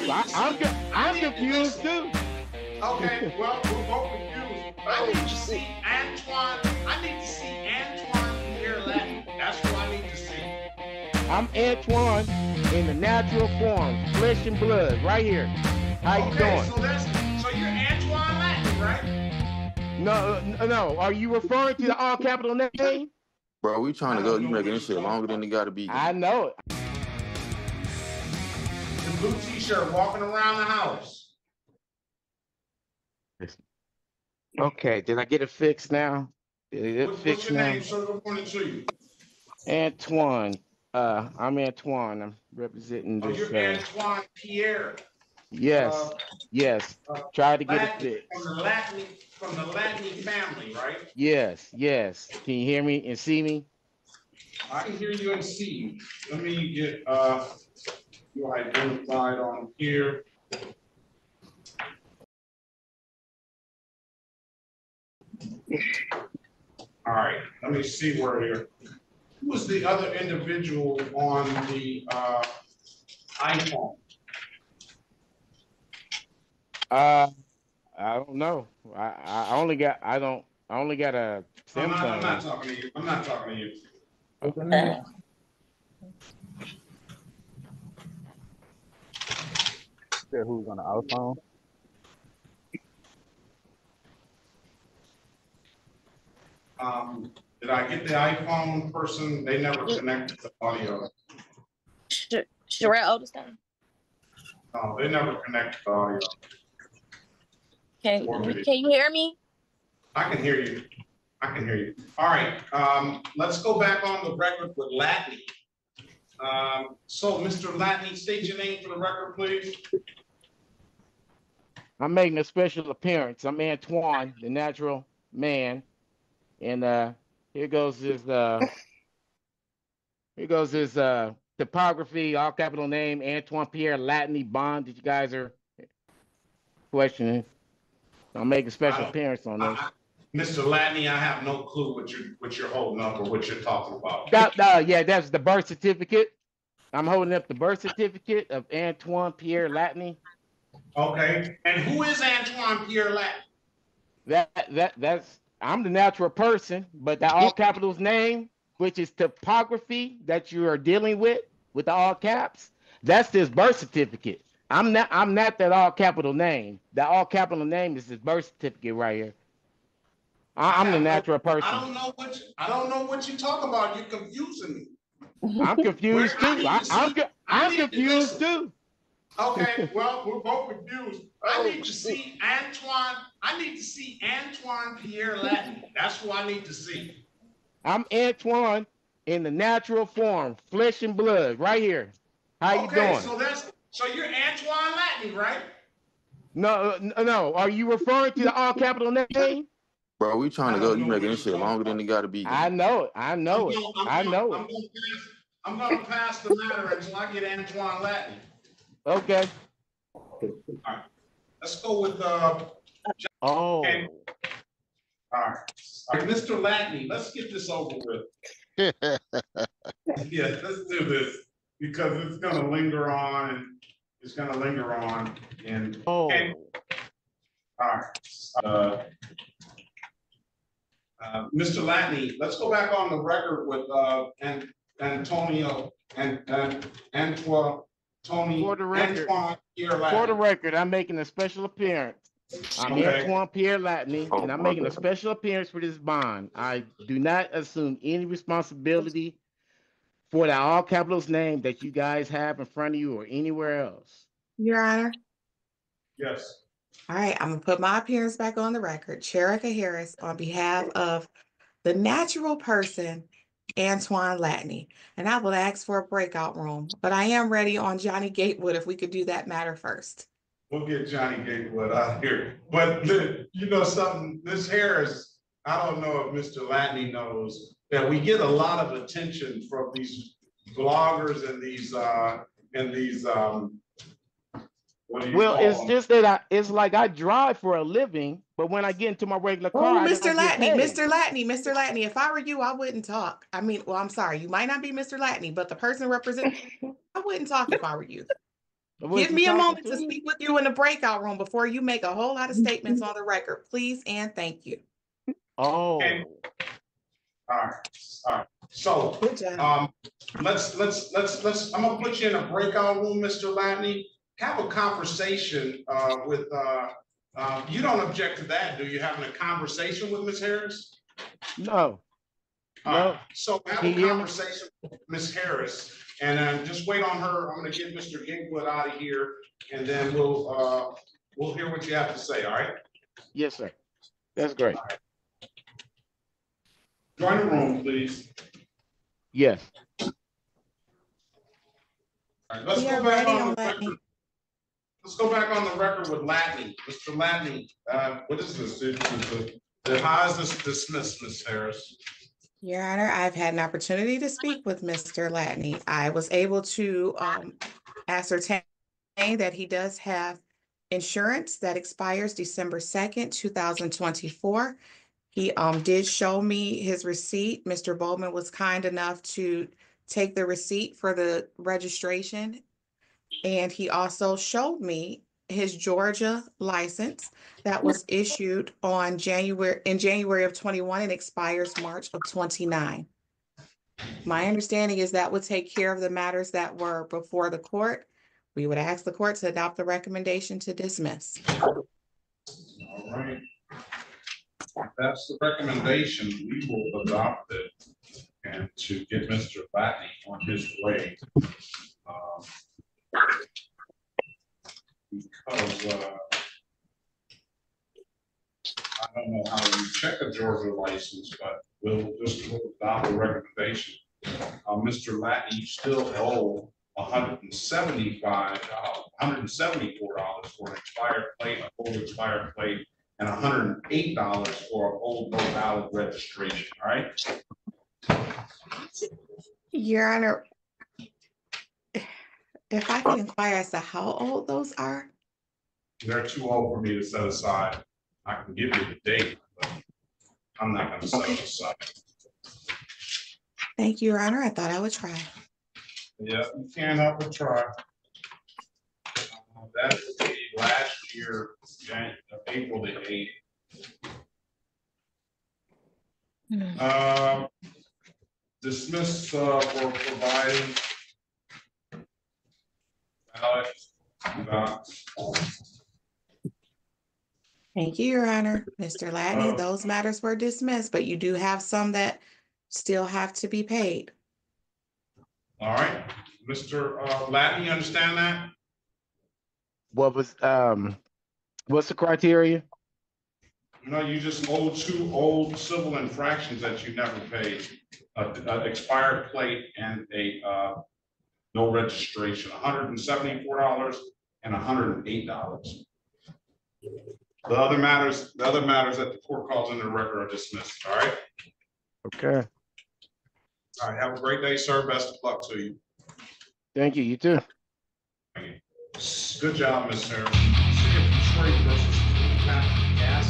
I'm confused too. Okay, well, we're both confused. I need to see Antoine. I need to see Antoine Pierre Latin. That's what I need to see. I'm Antoine in the natural form, flesh and blood, right here. How you doing? So you're Antoine Latin, right? No. Are you referring to the all capital name? Bro, we trying to go. You making this shit longer than it got to be. I know it. The blue t-shirt walking around the house. Okay, did I get it fixed now? What's your name, sir? Good morning to you. Antoine. I'm Antoine. I'm representing this. You're Antoine Pierre. Yes. Yes. Try to get it fixed. From the Latin family, right? Yes. Can you hear me and see me? I can hear you and see you. Let me get you identified on here. All right, let me see where you're. Who was the other individual on the iPhone? I don't know. I only got a Samsung. I'm not talking to you. I'm not talking to you. Okay. Who's on the iPhone? Did I get the iPhone person? They never connected the audio. Sherelle Oldestone. No, they never connected the audio. Can you hear me? I can hear you. All right, let's go back on the record with Latney. So, Mr. Latney, state your name for the record, please. I'm making a special appearance. I'm Antoine, the natural man. And here goes his typography, all capital name, Antoine Pierre Latney Bond that you guys are questioning. I'll make a special appearance on this. Mr. Latney, I have no clue what you're holding up or what you're talking about. Yeah, that's the birth certificate. I'm holding up the birth certificate of Antoine Pierre Latney. Okay, and who is Antoine Pierre Latney? That's I'm the natural person, but the all capitals name, which is typography that you are dealing with the all caps, that's his birth certificate. I'm not that all capital name. The all capital name is his birth certificate right here. I'm the natural person. I don't know what you talk about. You're confusing me. I'm confused too. I'm confused too. Okay, well, we're both confused. I need to see Antoine. I need to see Antoine Pierre Latney. That's who I need to see. I'm Antoine in the natural form, flesh and blood, right here. How you doing? So you're Antoine Latney, right? No. Are you referring to the all capital name? Bro, we trying to go. You making this shit longer than it got to be. I know it. I know it. I'm gonna pass the matter until I get Antoine Latney. Okay. All right. Let's go with Oh. Okay. All right, Mr. Latney, let's get this over with. Yeah, let's do this because it's gonna linger on. And oh. Okay. All right. Mr. Latney, let's go back on the record with Antonio and Antoine. For the record, I'm making a special appearance. I'm Antoine Pierre Latney, and I'm making a special appearance for this bond. I do not assume any responsibility for the all capitals name that you guys have in front of you or anywhere else. Your Honor. Yes. All right, I'm gonna put my appearance back on the record. Cherika Harris on behalf of the natural person, Antoine Latney, and I will ask for a breakout room, but I am ready on Johnny Gatewood if we could do that matter first. We'll get Johnny Gatewood out here. But you know something, Ms. Harris, I don't know if Mr. Latney knows that we get a lot of attention from these bloggers and these well, it's just that it's like I drive for a living, but when I get into my regular car, Mr. Latney, if I were you, I wouldn't talk. I mean, well, I'm sorry, you might not be Mr. Latney, but the person representing, I wouldn't talk if I were you. Was Give you me a talking moment to me? speak with you in the breakout room before you make a whole lot of statements on the record, please and thank you. Oh, Okay. All right. So, Good job. let's, I'm gonna put you in a breakout room, Mr. Latney. Have a conversation, with, you don't object to that, do you? Having a conversation with Ms. Harris? no. All No. right. So have Can a you hear me? conversation with Ms. Harris, and then just wait on her. I'm gonna get Mr. Gatewood out of here, and then we'll hear what you have to say, all right? Yes, sir. That's great. Join the room, please. Yes. All right, let's We go are back ready on on the Latney. record. Let's go back on the record with Latney. Mr. Latney, what is this? How is this dismissed, Ms. Harris? Your Honor, I've had an opportunity to speak with Mr. Latney. I was able to ascertain that he does have insurance that expires December 2nd, 2024. He did show me his receipt. Mr. Bowman was kind enough to take the receipt for the registration. And he also showed me his Georgia license that was issued in January of 21 and expires March of 29. My understanding is that would take care of the matters that were before the court. We would ask the court to adopt the recommendation to dismiss. All right. If that's the recommendation, we will adopt it and to get Mr. Latney on his way. Because I don't know how you check a Georgia license, but we'll adopt the recommendation. Mr. Latney, you still owe $174 for an expired plate, a old expired plate, and $108 for an old no valid registration, all right? Your Honor, if I could inquire as to how old those are? They're too old for me to set aside. I can give you the date, but I'm not gonna set it aside. Thank you, Your Honor. I thought I would try. Yeah, you can't help but try. That is the last year, April the 8th. Dismiss for providing Thank you, Your Honor. Mr. Latney, those matters were dismissed, but you do have some that still have to be paid. All right, Mr. Latney, you understand that? What's the criteria? No, you just owe 2 old civil infractions that you never paid. An expired plate and a no registration, $174 and $108. The other matters that the court calls in the record are dismissed, all right? Okay. All right, have a great day, sir. Best of luck to you. Thank you. You too. Good job, Ms. Harris. City of Detroit versus Gas